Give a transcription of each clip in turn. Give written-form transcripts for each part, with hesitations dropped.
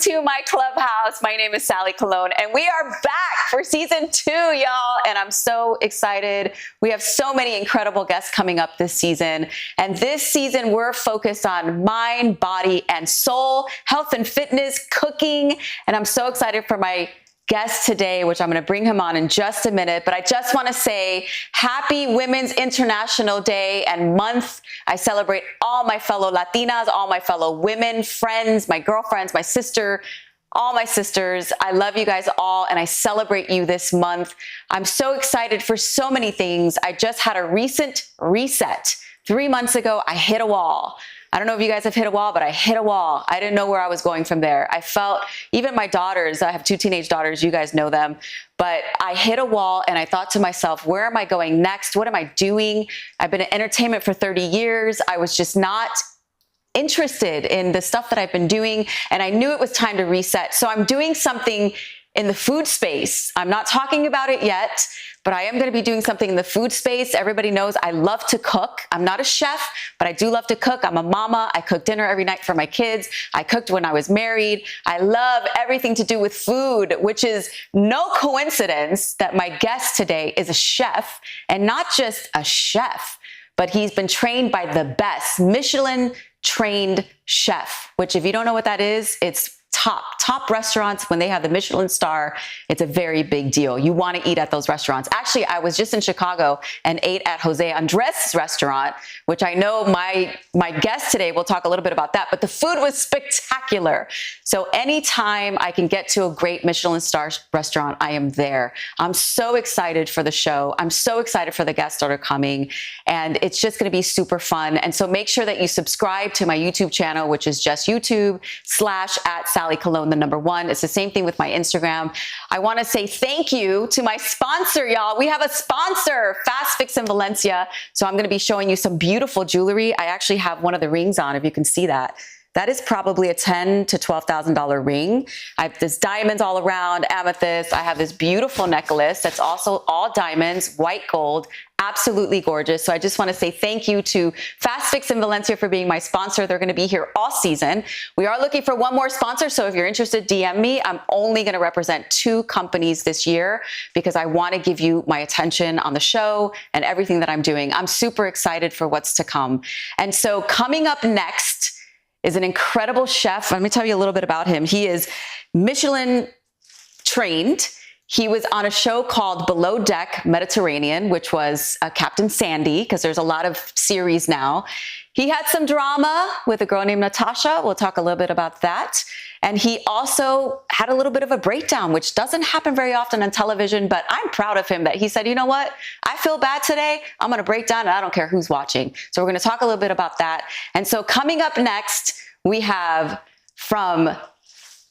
to my clubhouse. My name is Sally Colon, and we are back for season 2, y'all. And I'm so excited. We have so many incredible guests coming up this season. And this season, we're focused on mind, body, and soul, health and fitness, cooking. And I'm so excited for my guest today, which I'm going to bring him on in just a minute. But I just want to say happy Women's International Day and month. I celebrate all my fellow Latinas, all my fellow women, friends, my girlfriends, my sister, all my sisters. I love you guys all, and I celebrate you this month. I'm so excited for so many things. I just had a recent reset. 3 months ago, I hit a wall. I don't know if you guys have hit a wall, but I hit a wall. I didn't know where I was going from there. I felt, even my daughters, I have 2 teenage daughters, you guys know them, but I hit a wall and I thought to myself, where am I going next? What am I doing? I've been in entertainment for 30 years. I was just not interested in the stuff that I've been doing, and I knew it was time to reset. So I'm doing something in the food space. I'm not talking about it yet, but I am going to be doing something in the food space. Everybody knows I love to cook. I'm not a chef, but I do love to cook. I'm a mama. I cook dinner every night for my kids. I cooked when I was married. I love everything to do with food, which is no coincidence that my guest today is a chef, and not just a chef, but he's been trained by the best Michelin trained chef, which if you don't know what that is, it's top restaurants. When they have the Michelin star, it's a very big deal. You want to eat at those restaurants. Actually, I was just in Chicago and ate at Jose Andres' restaurant, which I know my guest today will talk a little bit about that, but the food was spectacular. So anytime I can get to a great Michelin star restaurant, I am there. I'm so excited for the show. I'm so excited for the guests that are coming, and it's just going to be super fun. And so make sure that you subscribe to my YouTube channel, which is just YouTube/@SallyColon, the number 1. It's the same thing with my Instagram. I want to say thank you to my sponsor, y'all. We have a sponsor, Fast Fix in Valencia. So I'm going to be showing you some beautiful jewelry. I actually have one of the rings on, if you can see that. That is probably a $10,000 to $12,000 ring. I have this diamonds all around, amethyst. I have this beautiful necklace that's also all diamonds, white gold, absolutely gorgeous. So I just want to say thank you to Fast Fix in Valencia for being my sponsor. They're going to be here all season. We are looking for one more sponsor, so if you're interested, DM me. I'm only going to represent 2 companies this year because I want to give you my attention on the show and everything that I'm doing. I'm super excited for what's to come. And so coming up next is an incredible chef. Let me tell you a little bit about him. He is Michelin trained. He was on a show called Below Deck Mediterranean, which was Captain Sandy, because there's a lot of series now. He had some drama with a girl named Natasha. We'll talk a little bit about that. And he also had a little bit of a breakdown, which doesn't happen very often on television, but I'm proud of him that he said, you know what? I feel bad today. I'm going to break down and I don't care who's watching. So we're going to talk a little bit about that. And so coming up next, we have from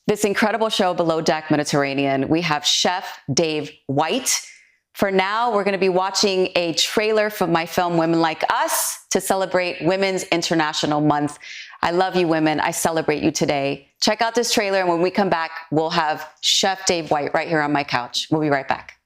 this incredible show, Below Deck Mediterranean, we have Chef Dave White. For now, we're going to be watching a trailer from my film, Women Like Us, to celebrate Women's International Month. I love you, women. I celebrate you today. Check out this trailer, and when we come back, we'll have Chef Dave White right here on my couch. We'll be right back.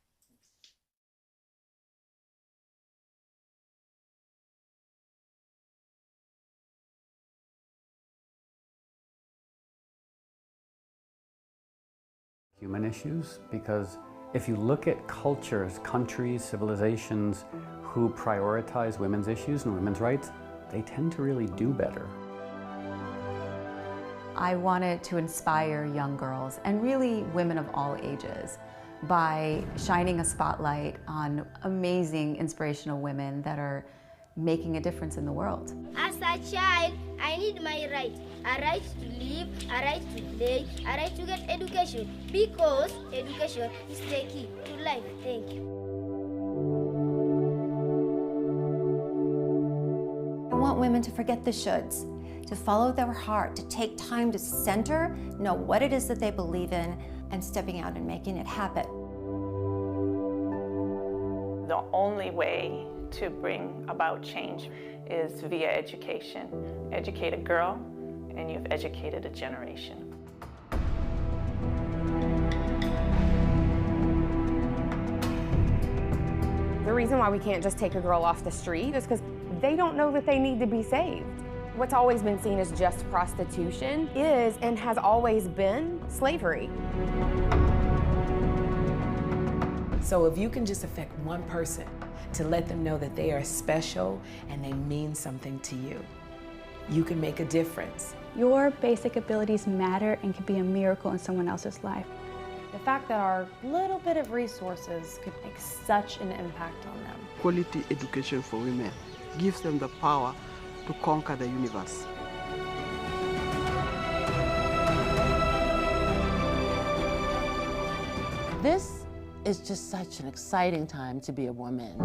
Human issues, because if you look at cultures, countries, civilizations who prioritize women's issues and women's rights, they tend to really do better. I wanted to inspire young girls, and really women of all ages, by shining a spotlight on amazing, inspirational women that are making a difference in the world. As a child, I need my right. A right to live, a right to play, a right to get education, because education is the key to life. Thank you. I want women to forget the shoulds, to follow their heart, to take time to center, know what it is that they believe in, and stepping out and making it happen. The only way to bring about change is via education. Educate a girl, and you've educated a generation. The reason why we can't just take a girl off the street is because they don't know that they need to be saved. What's always been seen as just prostitution is and has always been slavery. So if you can just affect one person to let them know that they are special and they mean something to you, you can make a difference. Your basic abilities matter and can be a miracle in someone else's life. The fact that our little bit of resources could make such an impact on them. Quality education for women gives them the power to conquer the universe. This is just such an exciting time to be a woman.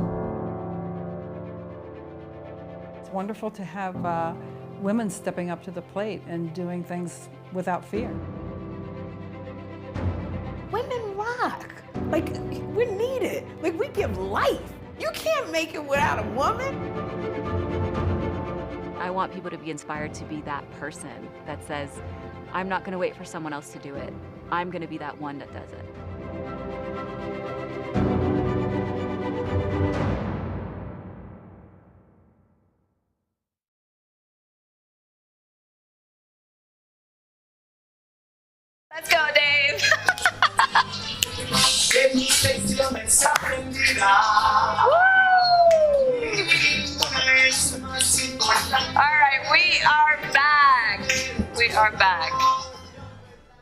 It's wonderful to have women stepping up to the plate and doing things without fear. Women rock. Like, we're needed. Like, we give life. You can't make it without a woman. I want people to be inspired to be that person that says, I'm not going to wait for someone else to do it. I'm going to be that one that does it. Let's go, Dave. All right, we are back. We are back.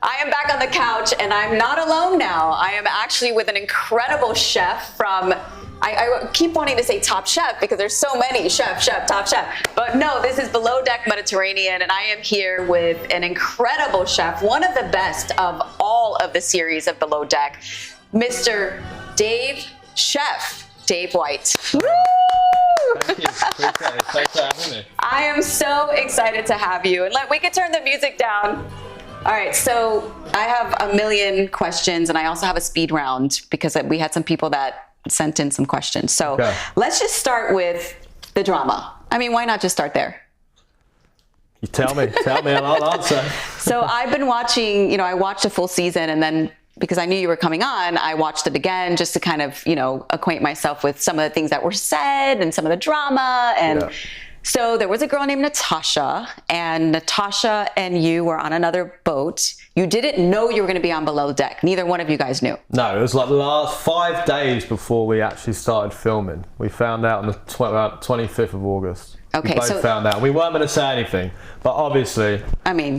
I am back on the couch, and I'm not alone now. I am actually with an incredible chef from, I keep wanting to say Top Chef because there's so many, chef, Top Chef. But no, this is Below Deck Mediterranean, and I am here with an incredible chef, one of the best of all of the series of Below Deck, Mr. Chef Dave White. Woo! Thank you. Appreciate it. Thanks for having me. I am so excited to have you. And we could turn the music down. All right, so I have a million questions, and I also have a speed round because we had some people that sent in some questions. So let's just start with the drama. I mean, why not just start there? You tell me and I'll answer. So I've been watching, I watched a full season, and then because I knew you were coming on, I watched it again just to kind of, acquaint myself with some of the things that were said and some of the drama. And so there was a girl named Natasha, and Natasha and you were on another boat. You didn't know you were going to be on Below Deck. Neither one of you guys knew. No, it was like the last 5 days before we actually started filming. We found out on the 25th of August. Okay, we both found out. We weren't going to say anything, but obviously,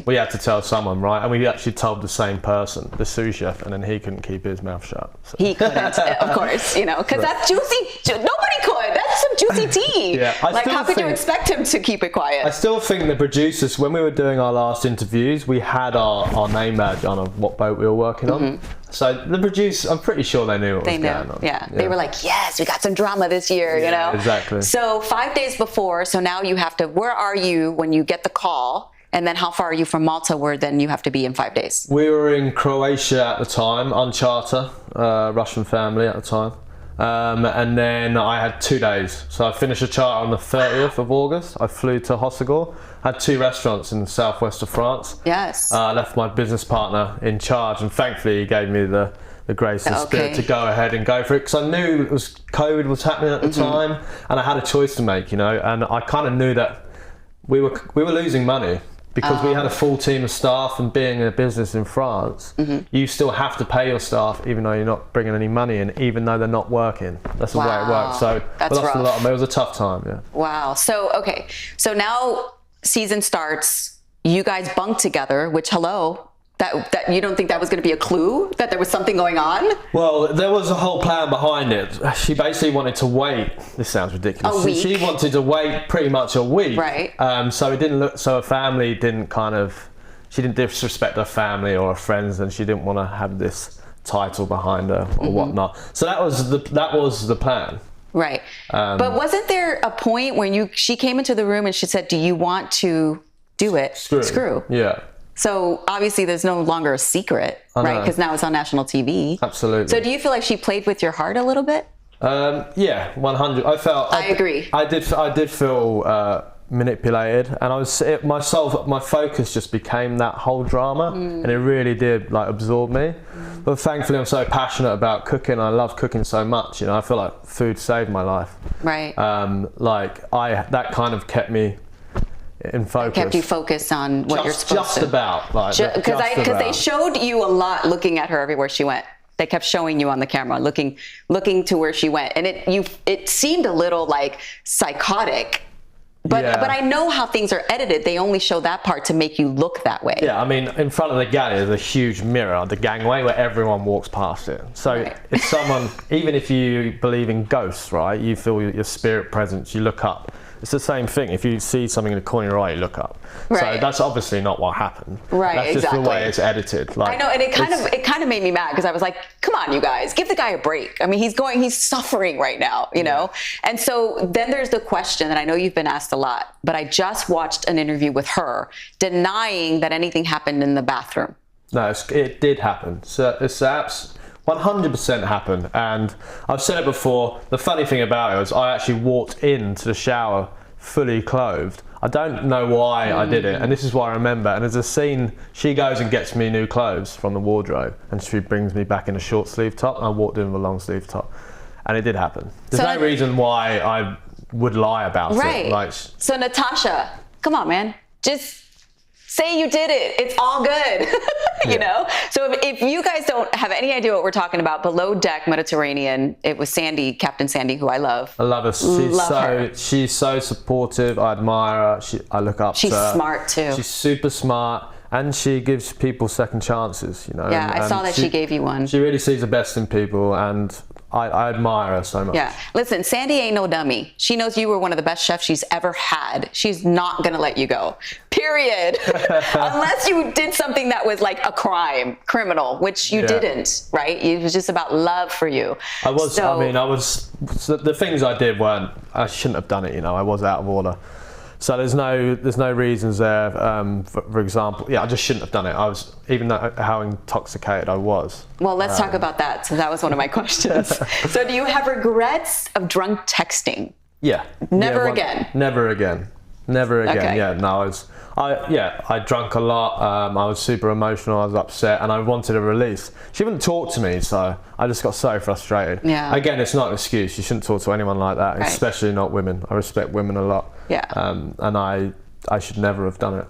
we had to tell someone, right? And we actually told the same person, the sous chef, and then he couldn't keep his mouth shut. So. He couldn't, of course, because that's juicy. Nobody could. That's some juicy tea. How could you expect him to keep it quiet? I still think the producers, when we were doing our last interviews, we had our name badge on what boat we were working on. So the producers, I'm pretty sure they knew what was going on. Yeah, they were like, yes, we got some drama this year, Exactly. So 5 days before, so now you have to, where are you when you get the call? And then how far are you from Malta where then you have to be in 5 days? We were in Croatia at the time, on charter, Russian family at the time. And then I had 2 days. So I finished a charter on the 30th of August. I flew to Hossegor, had 2 restaurants in the southwest of France. Yes. I left my business partner in charge, and thankfully he gave me the grace and spirit to go ahead and go for it, because I knew COVID was happening at the time, and I had a choice to make, and I kind of knew that we were losing money. Because we had a full team of staff, and being a business in France, you still have to pay your staff even though you're not bringing any money in, even though they're not working. That's the way it works. So that's we lost rough. a lot of money. It was a tough time, yeah. Wow. So, okay. So now season starts. You guys bunk together, which, that you don't think that was going to be a clue that there was something going on? Well, there was a whole plan behind it. She basically wanted to wait. This sounds ridiculous. A week. She wanted to wait pretty much a week. Right. So it didn't look. So her family didn't she didn't disrespect her family or her friends, and she didn't want to have this title behind her or whatnot. So that was the plan. Right. But wasn't there a point when she came into the room and she said, "Do you want to do it?" Screw. Yeah. So obviously there's no longer a secret, right? Because now it's on national TV. Absolutely. So do you feel like she played with your heart a little bit? Yeah, 100. I agree. I did feel manipulated, and my focus just became that whole drama, and it really did absorb me. But thankfully, I'm so passionate about cooking. I love cooking so much. I feel like food saved my life. Right. That kind of kept me in focus. Kept you focused on what you're supposed to. Just about, like, because they showed you a lot looking at her everywhere she went. They kept showing you on the camera, looking to where she went, and it seemed a little like psychotic. But I know how things are edited. They only show that part to make you look that way. Yeah, I mean, in front of the galley there's a huge mirror, the gangway, where everyone walks past it. So if someone, even if you believe in ghosts, right, you feel your spirit presence, you look up. It's the same thing. If you see something in the corner of your eye, you look up. Right. So that's obviously not what happened. Right, that's just exactly. the way it's edited. Like, I know, and it kind of made me mad because I was like, come on, you guys, give the guy a break. I mean, he's suffering right now, you know? And so then there's the question, and I know you've been asked a lot, but I just watched an interview with her denying that anything happened in the bathroom. No, it did happen. So it's 100% happened, and I've said it before. The funny thing about it was I actually walked into the shower fully clothed. I don't know why I did it, and this is what I remember. And there's a scene, she goes and gets me new clothes from the wardrobe, and she brings me back in a short sleeve top, and I walked in with a long sleeve top, and it did happen. There's no reason why I would lie about it. Like, so Natasha, come on, man, just say you did it. It's all good. You know? So if you guys don't have any idea what we're talking about, Below Deck Mediterranean, it was Sandy, Captain Sandy, who I love. I love her. She's so supportive. I admire her. I look up to her. She's smart too. She's super smart, and she gives people second chances, you know. Yeah, I saw that she gave you one. She really sees the best in people, and I admire her so much. Yeah, listen, Sandy ain't no dummy. She knows you were one of the best chefs she's ever had. She's not gonna let you go, period. Unless you did something that was like a criminal, which you didn't, right? It was just about love for you. The things I did I shouldn't have done it, you know. I was out of order. So there's no reasons there. For example, I just shouldn't have done it. I was, even though how intoxicated I was. Well, let's talk about that. So that was one of my questions. So do you have regrets of drunk texting? Yeah. Never again. Never again. Never again. Okay. Yeah. No, I drank a lot. I was super emotional. I was upset, and I wanted a release. She wouldn't talk to me, so I just got so frustrated. Yeah. Again, it's not an excuse. You shouldn't talk to anyone like that, especially not women. I respect women a lot. Yeah. And I should never have done it.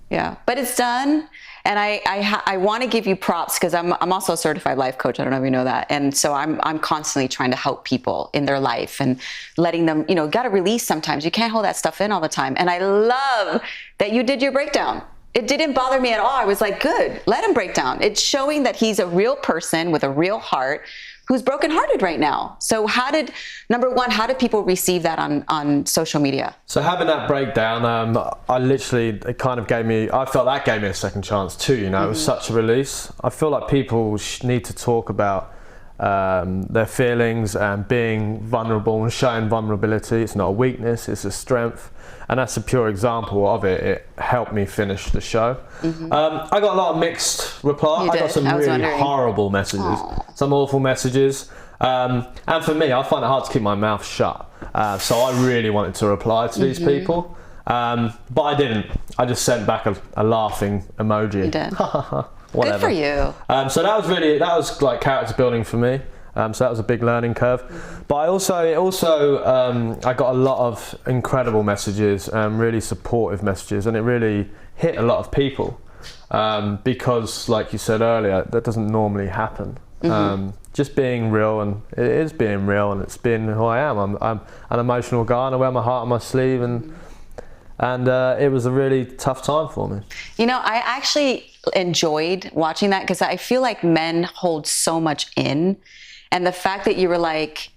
Yeah, but it's done, and I want to give you props because I'm also a certified life coach. I don't know if you know that, and so I'm constantly trying to help people in their life and letting them, got to release sometimes. You can't hold that stuff in all the time, and I love that you did your breakdown. It didn't bother me at all. I was like, good, let him break down. It's showing that he's a real person with a real heart who's brokenhearted right now. So number one, how did people receive that on social media? So having that breakdown, it kind of I felt that gave me a second chance too, you know. It was such a release. I feel like people need to talk about their feelings and being vulnerable and showing vulnerability. It's not a weakness, it's a strength. And that's a pure example of it. It helped me finish the show. I got a lot of mixed replies. I got some really horrible messages, some awful messages. And for me, I find it hard to keep my mouth shut. So I really wanted to reply to these people. But I didn't. I just sent back a laughing emoji. You did. Whatever. Good for you. So that was like character building for me. So that was a big learning curve. But I got a lot of incredible messages, really supportive messages, and it really hit a lot of people because, like you said earlier, that doesn't normally happen. Just being real, and it is being real, and it's being who I am. I'm an emotional guy, and I wear my heart on my sleeve, and it was a really tough time for me. I actually enjoyed watching that because I feel like men hold so much in. And the fact that you were like,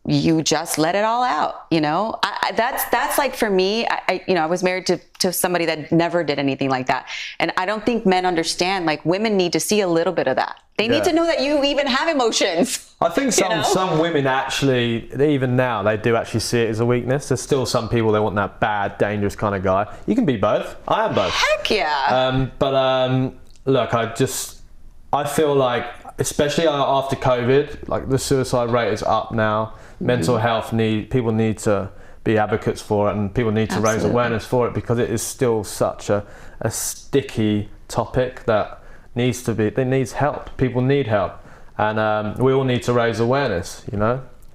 you just let it all out, that's like, for me, I was married to somebody that never did anything like that. And I don't think men understand, like, women need to see a little bit of that. They need to know that you even have emotions. I think some women actually, even now, they do actually see it as a weakness. There's still some people, they want that bad, dangerous kind of guy. You can be both. I am both. Heck yeah. Look, I feel like, especially after COVID, like the suicide rate is up now. Mental health people need to be advocates for it, and people need to raise awareness for it, because it is still such a sticky topic that needs help. People need help, and we all need to raise awareness,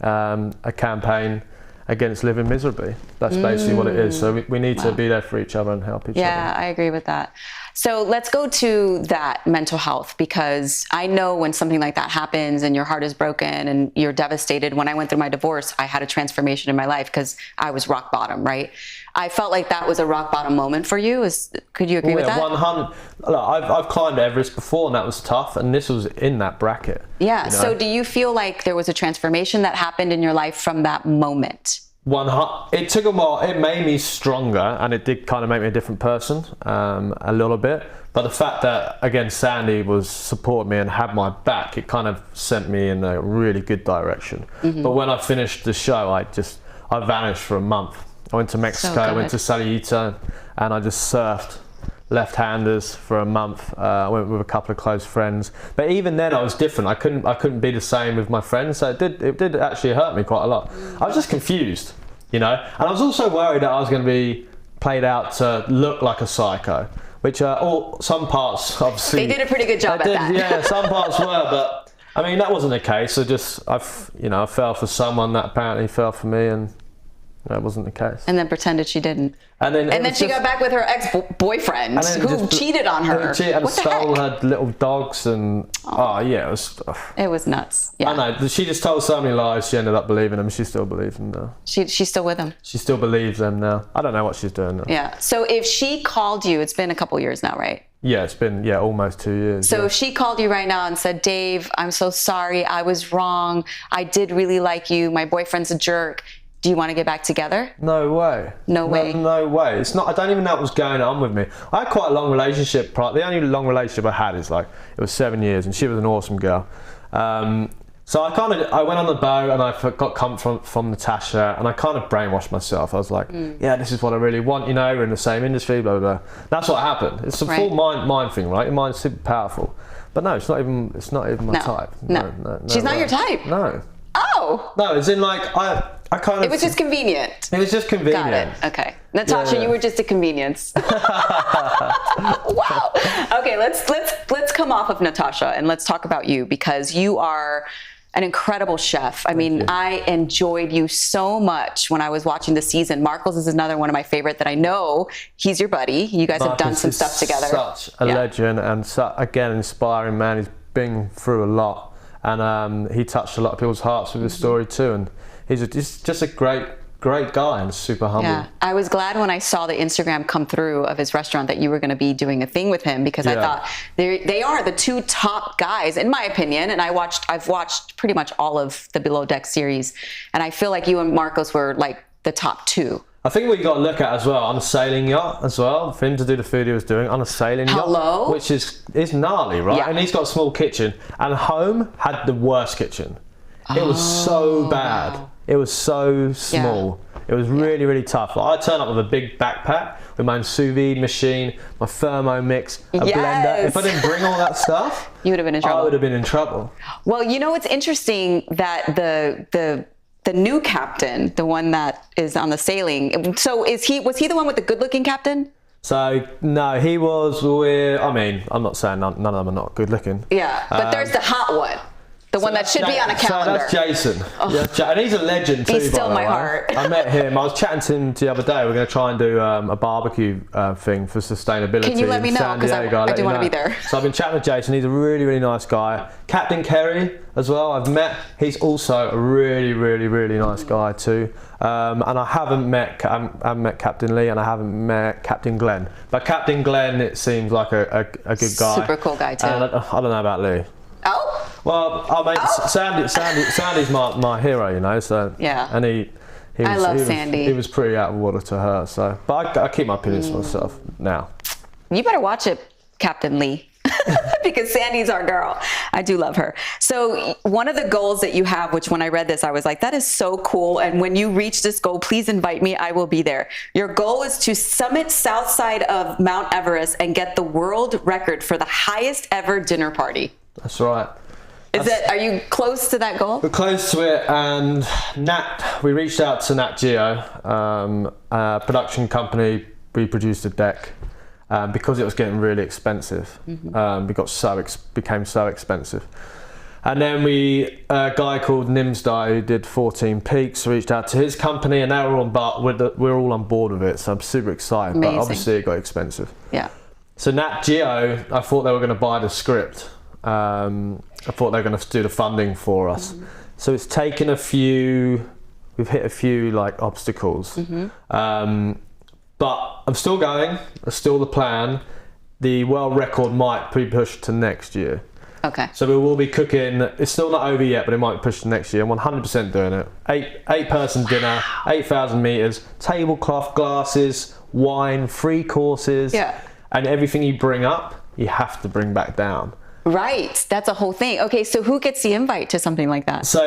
a campaign, against living miserably. That's basically what it is. So we need to be there for each other and help each other. Yeah, I agree with that. So let's go to that mental health, because I know when something like that happens and your heart is broken and you're devastated. When I went through my divorce, I had a transformation in my life because I was rock bottom, right? I felt like that was a rock bottom moment for you. Could you agree with that? 100. Look, I've climbed Everest before and that was tough, and this was in that bracket. Yeah. You know? So do you feel like there was a transformation that happened in your life from that moment? It took a while. It made me stronger, and it did kind of make me a different person, a little bit. But the fact that, again, Sandy was supporting me and had my back, it kind of sent me in a really good direction. But when I finished the show, I vanished for a month. I went to Mexico, I went to Salillito, and I just surfed left-handers for a month. I went with a couple of close friends, but even then I was different. I couldn't be the same with my friends, so it did actually hurt me quite a lot. I was just confused, you know, and I was also worried that I was going to be played out to look like a psycho, which some parts obviously they did a pretty good job at that. Yeah, some parts were, but I mean that wasn't the case. I fell for someone that apparently fell for me, and that wasn't the case. And then pretended she didn't. And then she got back with her ex-boyfriend who cheated on her. And stole her little dogs, and it was nuts. Yeah. I know. She just told so many lies. She ended up believing them. She still believes them now. She's still with him. She still believes them now. I don't know what she's doing now. Yeah. So if she called you, it's been a couple years now, right? Yeah, it's been almost 2 years. So if she called you right now and said, "Dave, I'm so sorry. I was wrong. I did really like you. My boyfriend's a jerk. Do you want to get back together?" No way. No way. No way. It's not. I don't even know what was going on with me. I had quite a long relationship. The only long relationship I had is it was 7 years, and she was an awesome girl. So I went on the boat and I got comfort from Natasha, and I kind of brainwashed myself. I was like, yeah, this is what I really want. You know, we're in the same industry, blah blah blah. That's what happened. It's a full mind thing, right? Your mind's super powerful. But no, it's not even my type. No. She's not your type. No. Oh. No, it's in I kind of. It was just convenient. It was just convenient. Got it. Okay. Natasha, you were just a convenience. Wow. Okay, let's come off of Natasha and let's talk about you, because you are an incredible chef. I mean, I enjoyed you so much when I was watching the season. Marcos is another one of my favorite that I know. He's your buddy. You guys have done some stuff together. Such a legend, and again, inspiring man. He's been through a lot, and he touched a lot of people's hearts with his story too. And he's just a great guy and super humble. Yeah, I was glad when I saw the Instagram come through of his restaurant that you were going to be doing a thing with him, because I thought they are the two top guys, in my opinion. And I've watched pretty much all of the Below Deck series, and I feel like you and Marcos were like the top two. I think what you got to look at as well, on a sailing yacht as well, for him to do the food he was doing on a sailing yacht, which is gnarly, right? Yeah. And he's got a small kitchen, and home had the worst kitchen. It was so bad. Wow. It was so small. Yeah. It was really, really tough. I turned up with a big backpack with my own sous vide machine, my Thermomix, a blender. If I didn't bring all that stuff, you would have been in trouble. I would have been in trouble. Well, you know, it's interesting that the new captain, the one that is on the sailing. So was he the one with the good-looking captain? So no, he was with. I mean, I'm not saying none of them are not good-looking. Yeah, but there's the hot one. The one that should be on a calendar. So that's Jason. Yeah, and he's a legend too. He's still my heart. I met him. I was chatting to him the other day. We're going to try and do a barbecue thing for sustainability. Can you let me know? Because I do want to be there. So I've been chatting with Jason. He's a really, really nice guy. Captain Kerry as well, I've met. He's also a really, really, really nice guy too. And I haven't met Captain Lee, and I haven't met Captain Glenn. But Captain Glenn, it seems like a good guy. Super cool guy too. And I don't know about Lee. Oh. Well, I mean, Sandy's my hero, you know. So yeah. And he I love Sandy. He was pretty out of water to her. So, but I keep my opinions for myself now. You better watch it, Captain Lee, because Sandy's our girl. I do love her. So one of the goals that you have, which when I read this, I was like, that is so cool. And when you reach this goal, please invite me. I will be there. Your goal is to summit south side of Mount Everest and get the world record for the highest ever dinner party. That's right. Are you close to that goal? We're close to it, and we reached out to Nat Geo, a production company. We produced a deck because it was getting really expensive. Became so expensive. And then a guy called Nimsdai who did 14 Peaks reached out to his company, and we're all on board with it. So I'm super excited. Amazing. But obviously it got expensive. Yeah. So Nat Geo, I thought they were going to buy the script. I thought they were going to do the funding for us. So it's taken we've hit a few like obstacles. But I'm still going. It's still the plan. The world record might be pushed to next year. Okay. So we will be cooking. It's still not over yet, but it might be pushed to next year. I'm 100% doing it. Eight-person dinner, 8,000 meters, tablecloth, glasses, wine, 3 courses. Yeah. And everything you bring up, you have to bring back down. Right, that's a whole thing. Okay, so who gets the invite to something like that? So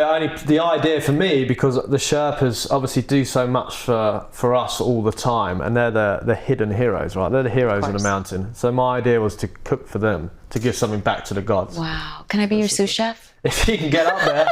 the idea for me, because the Sherpas obviously do so much for us all the time, and they're the hidden heroes, right? They're the heroes of the mountain. So my idea was to cook for them, to give something back to the gods. Wow, can I be your sous chef? If you can get up there.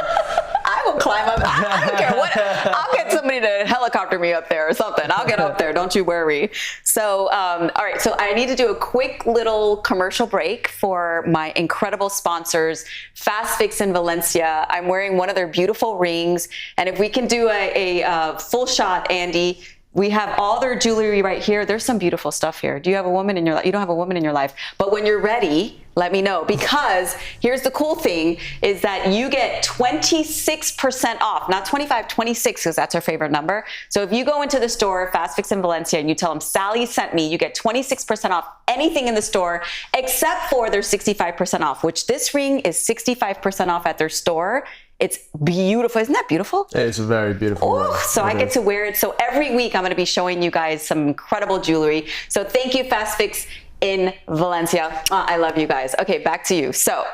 I will climb up. I don't care what. I'll get somebody to helicopter me up there or something. I'll get up there. Don't you worry. So, all right. So I need to do a quick little commercial break for my incredible sponsors, Fast Fix in Valencia. I'm wearing one of their beautiful rings, and if we can do a full shot, Andy. We have all their jewelry right here. There's some beautiful stuff here. Do you have a woman in your life? You don't have a woman in your life. But when you're ready, let me know. Because here's the cool thing is that you get 26% off. Not 25, 26, because that's our favorite number. So if you go into the store, Fast Fix in Valencia, and you tell them Sally sent me, you get 26% off anything in the store, except for their 65% off, which this ring is 65% off at their store. It's beautiful. Isn't that beautiful? It's a very beautiful ring. So I get to wear it. So every week I'm going to be showing you guys some incredible jewelry. So thank you, Fast Fix in Valencia. I love you guys. Okay, back to you. So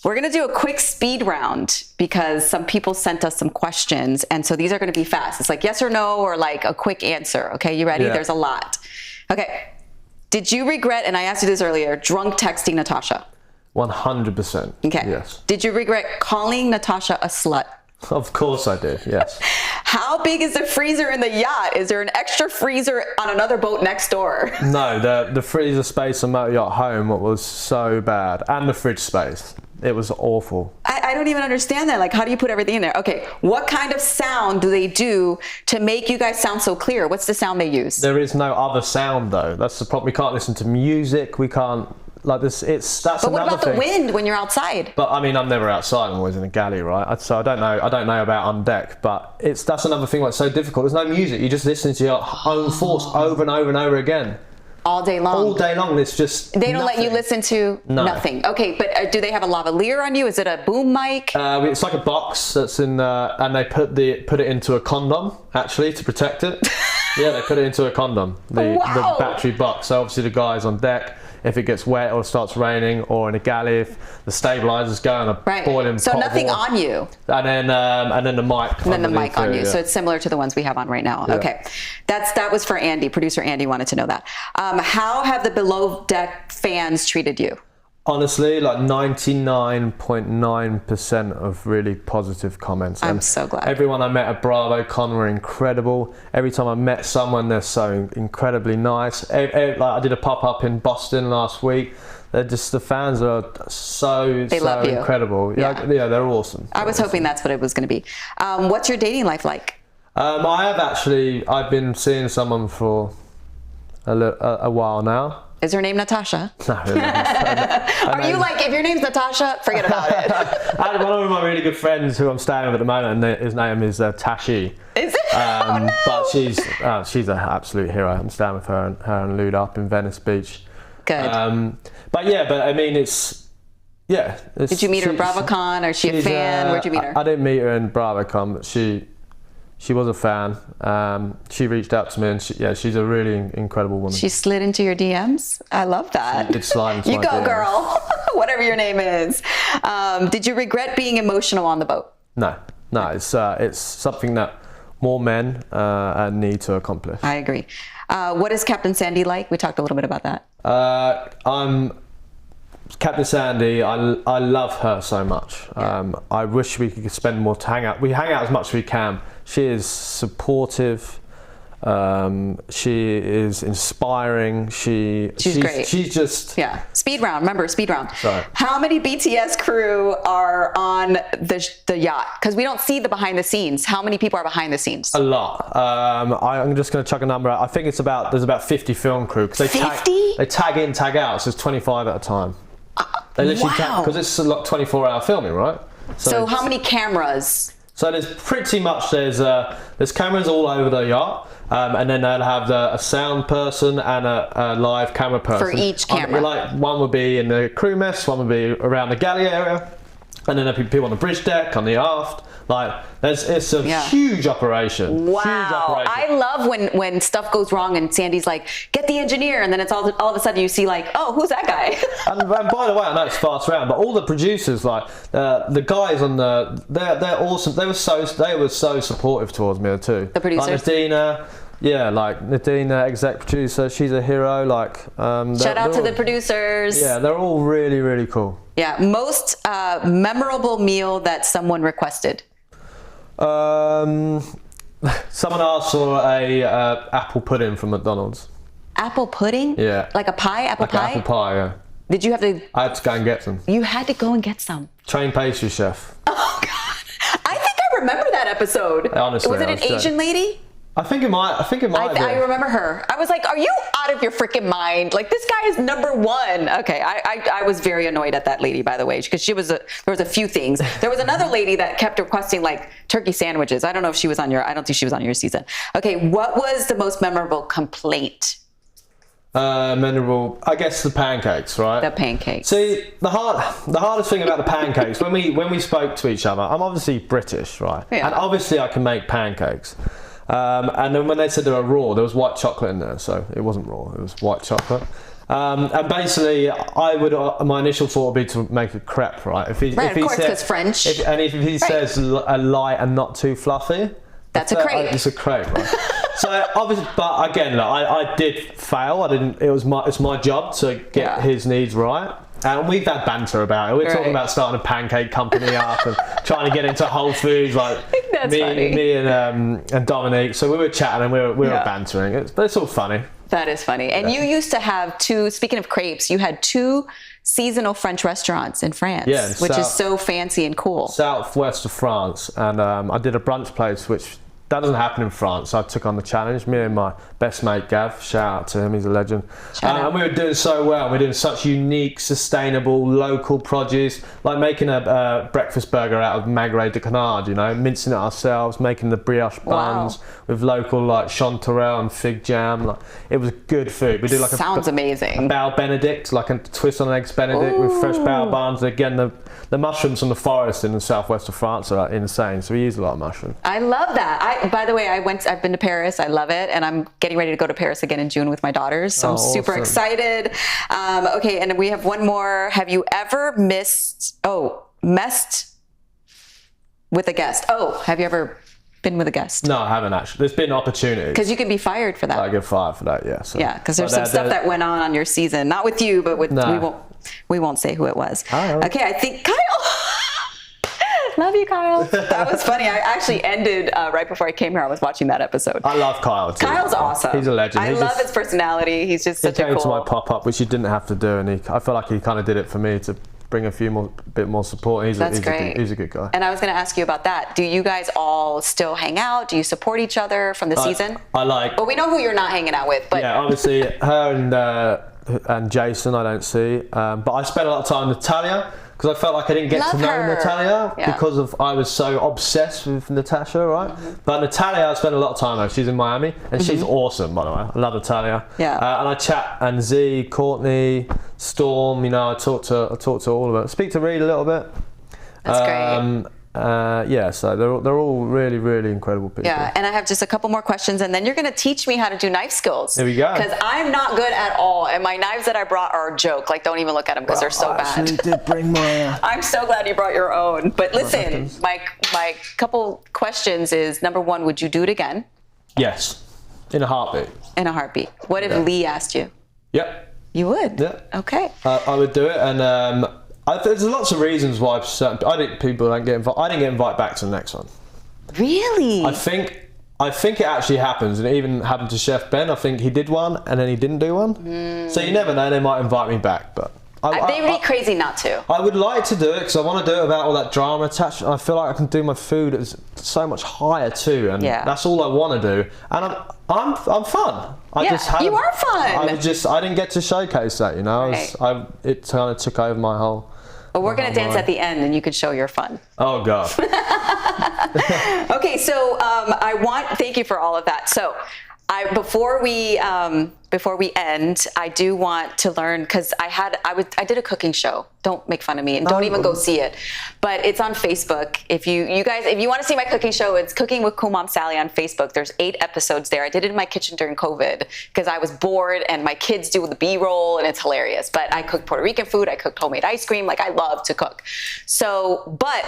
we're going to do a quick speed round because some people sent us some questions. And so these are going to be fast. It's like yes or no or like a quick answer. Okay, you ready? Yeah. There's a lot. Okay. Did you regret, and I asked you this earlier, drunk texting Natasha? 100%. Okay. Yes. Did you regret calling Natasha a slut? Of course I did, yes. How big is the freezer in the yacht? Is there an extra freezer on another boat next door? No, the freezer space on Motor Yacht Home was so bad. And the fridge space. It was awful. I don't even understand that. Like, how do you put everything in there? Okay, what kind of sound do they do to make you guys sound so clear? What's the sound they use? There is no other sound though. That's the problem. We can't listen to music. We can't... Like this, that's but what another about thing. The wind when you're outside? But I mean, I'm never outside. I'm always in a galley, right? So I don't know about on deck. But that's another thing that's so difficult. There's no music. You just listen to your own thoughts over and over and over again. All day long. All day long. It's just they don't nothing. let you listen to nothing. Okay, but do they have a lavalier on you? Is it a boom mic? It's like a box that's in, and they put it into a condom actually to protect it. Yeah, they put it into a condom. The battery box. So obviously the guys on deck. If it gets wet or it starts raining, or in a galley, if the stabilizers go on a boiling so pot nothing of water. on you. And then the mic. And then the mic on you. Yeah. So it's similar to the ones we have on right now. Yeah. Okay, that was for Andy. Producer Andy wanted to know that. How have the below deck fans treated you? Honestly, like 99.9% of really positive comments. I'm so glad. Everyone I met at BravoCon were incredible. Every time I met someone, they're so incredibly nice. Like I did a pop-up in Boston last week. They're just, the fans are so incredible. Yeah, they're awesome. I was hoping that's what it was going to be. What's your dating life like? I've been seeing someone for a while now. Is her name Natasha? No. Are you like, if your name's Natasha, forget about it? I had one of my really good friends who I'm staying with at the moment, and his name is Tashi. Is it? Oh, no. But she's an absolute hero. I'm staying with her and Luda up in Venice Beach. Good. But I mean, did you meet her at BravoCon, or is she a fan? Where'd you meet her? I didn't meet her in BravoCon, but she was a fan. She reached out to me, and she's a really incredible woman. She slid into your DMs? I love that. She did slide into you my go, DMs. girl. Whatever your name is. Did you regret being emotional on the boat? No. It's something that more men need to accomplish. I agree. What is Captain Sandy like? We talked a little bit about that. Captain Sandy, I love her so much. I wish we could spend more time hang out. We hang out as much as we can. She is supportive. She is inspiring. She's great. She's just Speed round. Remember, speed round. Sorry. How many BTS crew are on the yacht? Because we don't see the behind the scenes. How many people are behind the scenes? A lot. I'm just going to chuck a number out. I think there's about 50 film crew. 50? They tag in, tag out. So there's 25 at a time. They literally because it's a lot 24-hour filming, right? So how many cameras? So there's pretty much there's cameras all over the yacht, and then they'll have a sound person and a live camera person for each camera. Like one would be in the crew mess, one would be around the galley area, and then there'll be people on the bridge deck, on the aft. Like it's a huge operation. Wow! Huge operation. I love when stuff goes wrong and Sandy's like, "Get the engineer," and then it's all of a sudden you see like, "Oh, who's that guy?" and by the way, I know it's fast round, but all the producers, like the guys on they're awesome. They were so supportive towards me too. The producers. Like Nadina. Yeah, like Nadina, exec producer, she's a hero. Like shout out to the producers. Yeah, they're all really, really cool. Yeah, most memorable meal that someone requested. Someone asked for a apple pudding from McDonald's. Apple pudding? Yeah. Like a pie? Apple pie? Apple pie, yeah. Did you have to? I had to go and get some. You had to go and get some. Trained pastry chef. Oh God! I think I remember that episode. Honestly, was it an Asian lady? I think it might. I remember her. I was like, "Are you out of your freaking mind? Like this guy is #1." Okay, I was very annoyed at that lady, by the way, because there was a few things. There was another lady that kept requesting like turkey sandwiches. I don't know if she was on your. I don't think she was on your season. Okay, what was the most memorable complaint? Memorable, I guess the pancakes, right? The pancakes. See, the hardest thing about the pancakes when we spoke to each other. I'm obviously British, right? Yeah. And obviously I can make pancakes. And then when they said they were raw, there was white chocolate in there, so it wasn't raw, it was white chocolate. And basically, my initial thought would be to make a crepe, right? If he of course, said, because French. If he says a light and not too fluffy, that's a crepe. It's a crepe, right? So obviously, but again, look, I did fail. It's my job to get his needs right. And we've had banter about it. We're talking about starting a pancake company up and trying to get into Whole Foods, like me and Dominique. So we were chatting and we were bantering. It's all funny. That is funny. And you used to have speaking of crepes, you had 2 seasonal French restaurants in France, which is so fancy and cool. Southwest of France. And I did a brunch place, which that doesn't happen in France. So I took on the challenge. Me and my best mate Gav, shout out to him, he's a legend. And we were doing so well. We're doing such unique, sustainable, local produce, like making a breakfast burger out of magret de canard, mincing it ourselves, making the brioche buns with local like chanterelle and fig jam. Like, it was good food. We did like sounds amazing. A bao benedict, like a twist on an eggs benedict with fresh bao buns. Again, the mushrooms from the forest in the southwest of France are insane. So we use a lot of mushrooms. I love that. By the way, I've been to Paris. I love it, and I'm getting ready to go to Paris again in June with my daughters. So I'm super excited. Okay, and we have one more. Have you ever messed with a guest? Have you ever been with a guest? No, I haven't actually. There's been opportunities. Because you can be fired for that. I get fired for that, yeah. So. Yeah, because there's some stuff that went on your season. Not with you, but with we won't say who it was. Okay, I think Kyle. Love you, Kyle. That was funny. I actually ended right before I came here. I was watching that episode. I love Kyle too. Kyle's awesome. He's a legend. I love his personality. He's just such a cool. He came to my pop-up, which he didn't have to do, and I feel like he kind of did it for me to bring a bit more support. He's a good guy. And I was going to ask you about that. Do you guys all still hang out? Do you support each other from the season? But we know who you're not hanging out with. But yeah, obviously her and Jason I don't see. But I spent a lot of time with Natalia. Because I felt like I didn't get to know Natalia because I was so obsessed with Natasha, right? But Natalia, I spent a lot of time with. She's in Miami, and she's awesome, by the way. I love Natalia. Yeah. And I chat, and Z, Courtney, Storm. I talk to all of them. Speak to Reed a little bit. That's great. So they're all really, really incredible people. Yeah, and I have just a couple more questions, and then you're going to teach me how to do knife skills. There we go. Because I'm not good at all, and my knives that I brought are a joke. Like, don't even look at them because they're so bad. I did bring my. I'm so glad you brought your own. But listen, my couple questions is, number one, would you do it again? Yes, in a heartbeat. In a heartbeat. What if Lee asked you? Yep. You would? Yeah. Okay. I would do it, and there's lots of reasons why people don't get invited. I didn't get invited back to the next one. Really? I think I think it actually happens, and it even happened to Chef Ben. I think he did one, and then he didn't do one. So you never know, they might invite me back, but... They'd be crazy not to. I would like to do it, because I want to do it without all that drama attached. I feel like I can do my food at so much higher too, and that's all I want to do. And I'm fun. You are fun. I didn't get to showcase that, you know. It kind of took over my whole... But we're going to dance at the end, and you could show your fun. Oh, God. Okay, so thank you for all of that. So before we end, I do want to learn, because I did a cooking show. Don't make fun of me, and don't even go see it. But it's on Facebook. If you guys want to see my cooking show, it's Cooking with Cool Mom Sally on Facebook. There's 8 episodes there. I did it in my kitchen during COVID because I was bored, and my kids do the B-roll, and it's hilarious. But I cooked Puerto Rican food. I cooked homemade ice cream. Like, I love to cook. So, but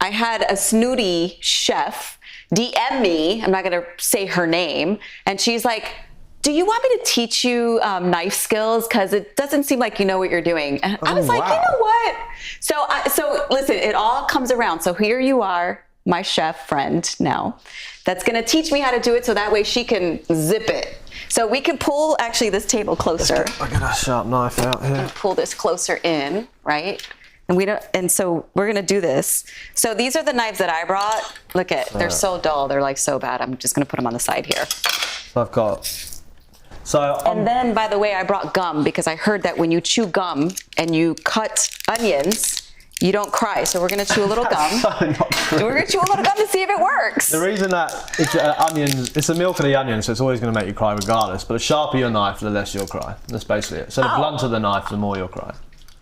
I had a snooty chef DM me. I'm not going to say her name. And she's like, do you want me to teach you knife skills? Because it doesn't seem like you know what you're doing. And I was like, you know what? So listen, it all comes around. So here you are, my chef friend now, that's going to teach me how to do it so that way she can zip it. So we can pull actually this table closer. I got a sharp knife out here. Pull this closer in, right? And so we're gonna do this. So these are the knives that I brought. Look they're so dull. They're like so bad. I'm just gonna put them on the side here. So I've got. And then, by the way, I brought gum because I heard that when you chew gum and you cut onions, you don't cry. So we're gonna chew a little gum. We're gonna chew a little gum to see if it works. The reason that it's onions, it's the milk of the onion, so it's always gonna make you cry regardless. But the sharper your knife, the less you'll cry. That's basically it. So the blunter the knife, the more you'll cry.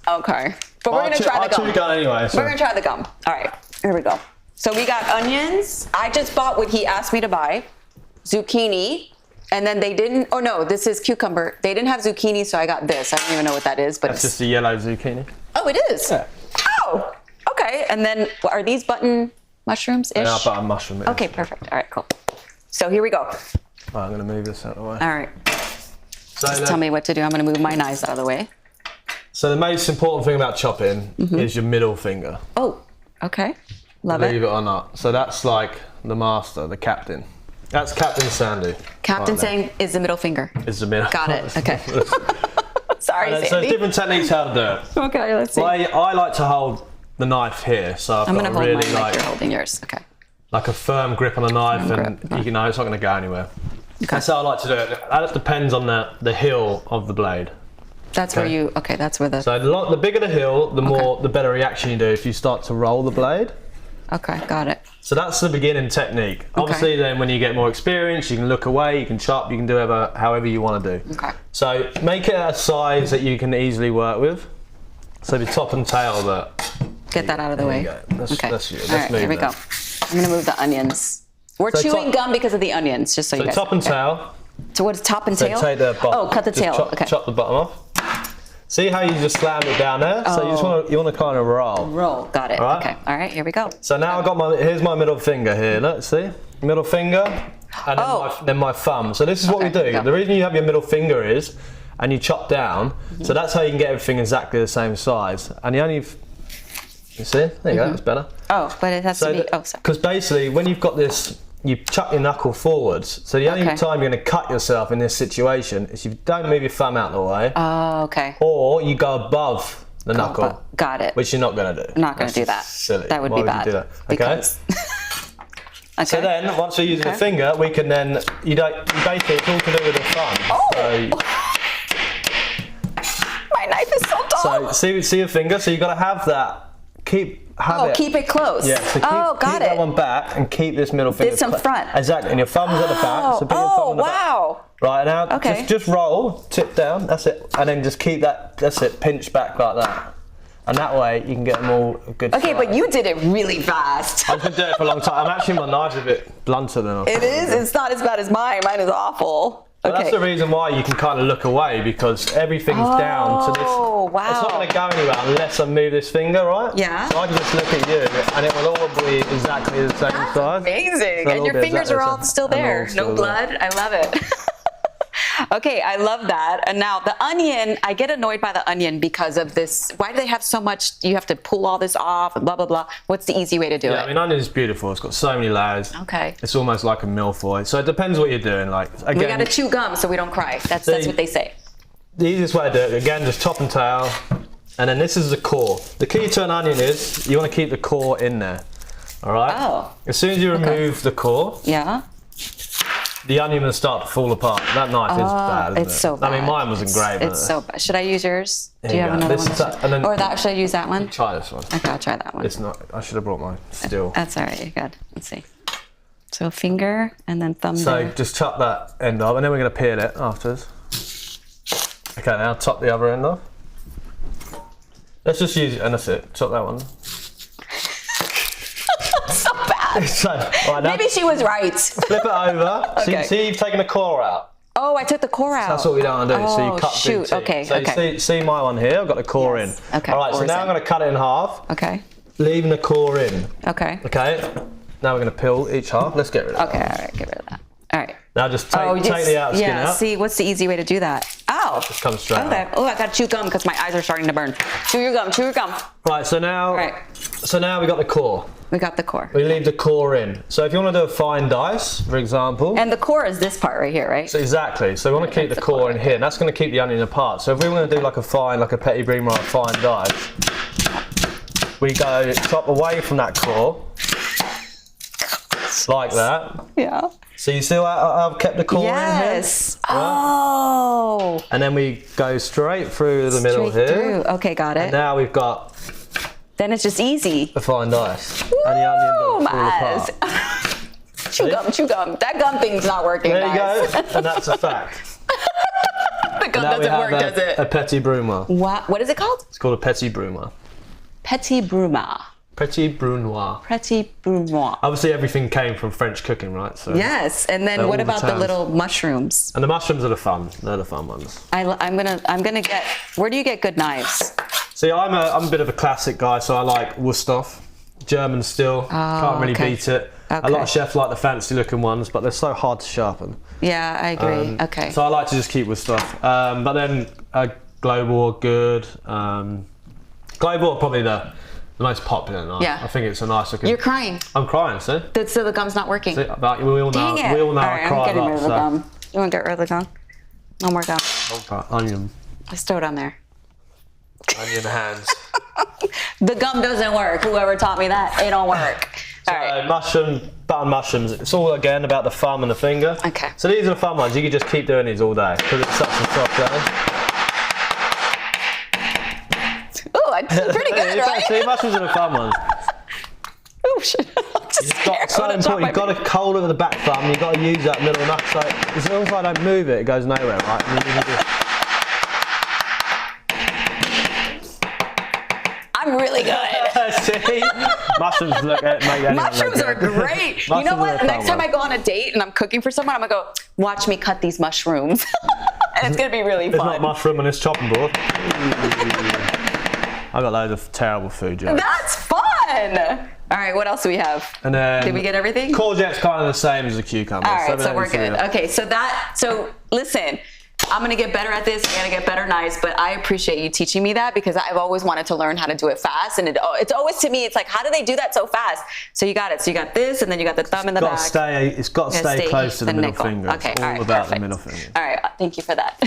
Okay. But we're going to try the gum. I'll chew gum anyway. So. We're going to try the gum. All right. Here we go. So we got onions. I just bought what he asked me to buy. Zucchini. And then they didn't... Oh, no. This is cucumber. They didn't have zucchini, so I got this. I don't even know what that is. But That's just a yellow zucchini. Oh, it is? Yeah. Oh, okay. And then are these button mushrooms-ish? Yeah, button mushroom. Okay, perfect. All right, cool. So here we go. Right, I'm going to move this out of the way. All right. So just tell me what to do. I'm going to move my knives out of the way. So the most important thing about chopping is your middle finger. Oh, okay. Love Believe it or not. So that's like the master, the captain. That's Captain Sandy. Captain saying is the middle finger. Is the middle. Got it. Okay. Sorry, Sandy. So there's different techniques how to do it. Okay, let's see. I like to hold the knife here, so I'm going to hold really mine like you're holding yours. Okay. Like a firm grip on the knife, you know it's not going to go anywhere. Okay. That's how I like to do it. That depends on the heel of the blade. That's where you, that's where the... So the bigger the hill, the better reaction you do if you start to roll the blade. Okay, got it. So that's the beginning technique. Obviously then when you get more experience, you can look away, you can chop, you can do however you want to do. Okay. So make it a size that you can easily work with. So the top and tail Get that out of the way. Let's All right, here we go. I'm going to move the onions. We're chewing gum because of the onions, just so you guys top and tail. So what is top and tail? Take the bottom. Oh, cut the tail. Chop the bottom off. See how you just slammed it down there? So you want to kind of roll. Roll, got it. Okay, all right, here we go. So now I've got here's my middle finger here. Let's see, middle finger, and then my thumb. So this is what we do. The reason you have your middle finger is, and you chop down. So that's how you can get everything exactly the same size. And you see, there you go. That's better. Oh, but it has to be. Because basically, when you've got this. You chuck your knuckle forwards. So the only time you're going to cut yourself in this situation is if you don't move your thumb out of the way. Oh, okay. Or you go above the knuckle. Got it. Which you're not going to do. Not going to do that. Silly. That would be bad. You do that? Okay. So then, once we're using the finger, we can then, basically, it's all to do with the thumb. Oh! My knife is so dull. So see your finger? So you've got to have that. Keep it close. Yeah, so keep that one back and keep this middle finger. This in front. Exactly, and your thumb's at the back. So put your thumb on the back. Right, now just roll, tip down, that's it. And then just keep that, that's it, pinch back like that. And that way you can get them all good. Okay, but you did it really fast. I've been doing it for a long time. Actually, my knife's a bit blunter than I It is? It's not as bad as mine. Mine is awful. But that's the reason why you can kind of look away, because everything's down to this. Oh, wow. It's not going to go anywhere unless I move this finger, right? Yeah. So I can just look at you and it will all be exactly the same size. Amazing. So and your fingers are all still there. No blood. I love it. Okay, I love that. And now the onion, I get annoyed by the onion because of this. Why do they have so much? You have to pull all this off and blah, blah, blah. What's the easy way to do it? I mean, onion is beautiful. It's got so many layers. Okay. It's almost like a milfoil. So it depends what you're doing. Like, again, we got to chew gum so we don't cry. That's what they say. The easiest way to do it, again, just top and tail. And then this is the core. The key to an onion is you want to keep the core in there. All right? Oh. As soon as you remove the core, yeah, the onion will start to fall apart. That knife is bad, isn't it's it? so bad. I mean, mine wasn't great. But It's so bad. Should I use yours? There Do you have go. another This one? is and then Or that? Should I use that one? Try this one. Okay, I'll try that one. It's not. I should have brought mine. Still. That's all right. You're good. Let's see. So finger and then thumb. So there. just chop that end off, and then we're going to peel it afterwards. Okay, now top the other end off. Let's just use it, and that's it. Chop that one. So bad. So, right, now Maybe she was right. flip it over. Okay. See, you've taken the core out. Oh, I took the core out. That's what we don't want to do. So you cut shoot. big teeth. Okay. So okay. you see my one here. I've got the core in. Okay. All right. So core's now I'm in. going to cut it in half. Okay. Leaving the core in. Okay. Okay. Now we're going to peel each half. Let's get rid of Okay. that. All right. Get rid of that. All right. Now just take the outer skin out. See, what's the easy way to do that? Oh. Just come straight Okay. out. Oh, I got to chew gum because my eyes are starting to burn. Chew your gum. Chew your gum. Right. So now. All right. So now we got the core. We got the core. We leave the core in. So if you want to do a fine dice, for example. And the core is this part right here, right? So exactly. So we want to keep the core in here, and that's going to keep the onion apart. So if we want to do like a petit brie or a fine dice, we go chop away from that core, like that. Yeah. So you see how I've kept the core in here? Yes. Oh. And then we go straight through the middle Straight here. through. Okay, got it. And now we've got Then it's just easy. a fine dice. And the onion doesn't fall apart. Chew gum, chew gum. That gum thing's not working, There you guys. go. And that's a fact. The gum Now we doesn't have work, does it? a petit brunoise. What is it called? It's called a petit brunoise. Petit brunoise. Petit brunoise. Petit brunoise. Obviously, everything came from French cooking, right? So Yes, and then all what the about the terms. little mushrooms? And the mushrooms are the fun. They're the fun ones. I'm gonna get. Where do you get good knives? See, I'm a bit of a classic guy, so I like Wusthof, German still. Can't really beat it. A lot of chefs like the fancy looking ones, but they're so hard to sharpen. Yeah, I agree. Okay. So I like to just keep Wusthof. But then Global are good. Global are probably the most popular knife. Yeah. I think it's a nice looking. You're crying. I'm crying, see? So the gum's not working. See, but we all know. Dang it. We all know All I right, cry I'm getting a lot. rid of the gum. You want to get rid of the gum? No more gum. Onion. Let's throw it on there. Onion hands. The gum doesn't work. Whoever taught me that, it don't work. All right. Button mushrooms. It's all again about the thumb and the finger. Okay. So these are the fun ones. You can just keep doing these all day because it's such a soft game. Ooh, I did pretty good, right? See, mushrooms are the fun ones. Oh shit! You've got to hold it with the back thumb. You've got to use that middle nut. So as long as I don't move it, it goes nowhere, right? And then you can just... I'm really good. See? Mushrooms make anyone Mushrooms look are good. great. You know what? Next time I go on a date and I'm cooking for someone, I'm gonna go, watch me cut these mushrooms. And it's gonna be really fun. It's not mushroom on this chopping board. I got loads of terrible food jokes. That's fun. All right, what else do we have? And then did we get everything? Courgette's kind of the same as a cucumber. All right, so we're everything's good. Okay, so listen, I'm gonna get better at this. I'm gonna get better knives, but I appreciate you teaching me that because I've always wanted to learn how to do it fast. And it's always, to me, it's like, how do they do that so fast? So you got it. So you got this, and then you got the thumb in the back. It's got to stay close to the middle nickel. finger. Okay, It's all all right, about perfect. the middle finger. All right, thank you for that.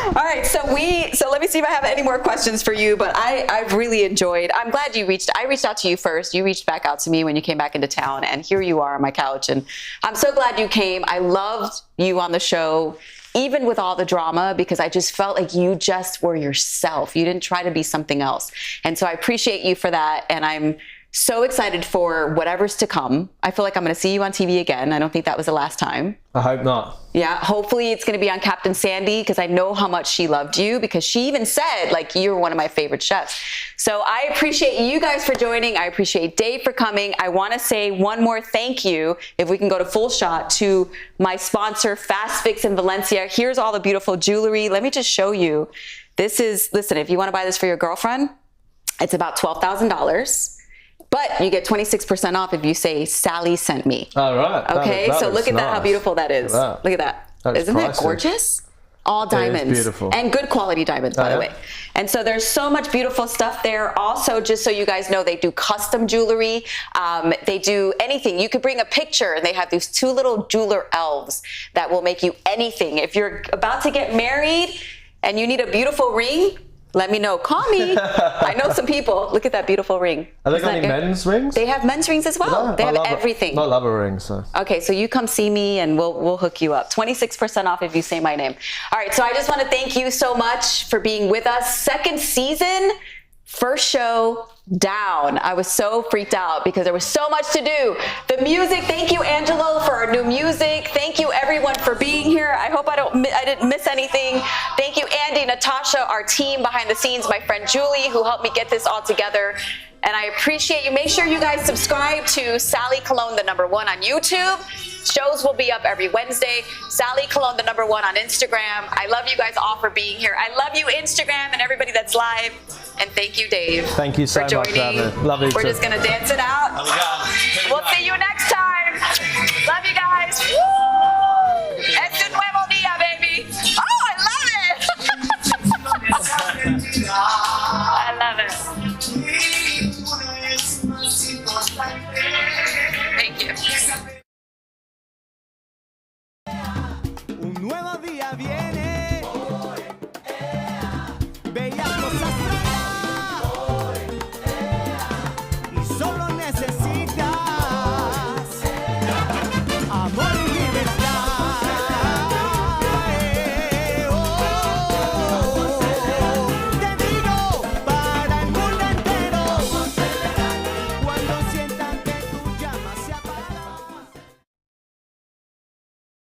All right, so let me see if I have any more questions for you, but I've really enjoyed. I'm glad I reached out to you first. You reached back out to me when you came back into town, and here you are on my couch, and I'm so glad you came. I loved you on the show, even with all the drama, because I just felt like you just were yourself. You didn't try to be something else. And so I appreciate you for that, and I'm so excited for whatever's to come. I feel like I'm going to see you on TV again. I don't think that was the last time. I hope not. Yeah, hopefully it's going to be on Captain Sandy because I know how much she loved you because she even said, like, you were one of my favorite chefs. So I appreciate you guys for joining. I appreciate Dave for coming. I want to say one more thank you, if we can go to full shot, to my sponsor, Fast Fix in Valencia. Here's all the beautiful jewelry. Let me just show you. This is, listen, if you want to buy this for your girlfriend, it's about $12,000. But you get 26% off if you say Sally sent me. All right. Okay, so look at that, how beautiful that is. Look at that. Look at that. Isn't that gorgeous? All diamonds. Beautiful. And good quality diamonds, by the way. And so there's so much beautiful stuff there. Also, just so you guys know, they do custom jewelry. They do anything. You could bring a picture, and they have these 2 little jeweler elves that will make you anything. If you're about to get married and you need a beautiful ring, let me know. Call me. I know some people. Look at that beautiful ring. Are they got any men's rings? They have men's rings as well. They have everything. I love a ring. So. Okay, so you come see me and we'll hook you up. 26% off if you say my name. All right, so I just want to thank you so much for being with us. Second season, first show down. I was so freaked out because there was so much to do. The music, thank you, Angelo, for our new music. Thank you, everyone, for being here. I hope I didn't miss anything. Thank you, Andy, Natasha, our team behind the scenes, my friend Julie, who helped me get this all together. And I appreciate you. Make sure you guys subscribe to Sally Cologne, the #1 on YouTube. Shows will be up every Wednesday. Sally Cologne, the #1 on Instagram. I love you guys all for being here. I love you, Instagram, and everybody that's live. And thank you, Dave. Thank you so much for joining. Love you. We're just going to dance it out. We'll see you next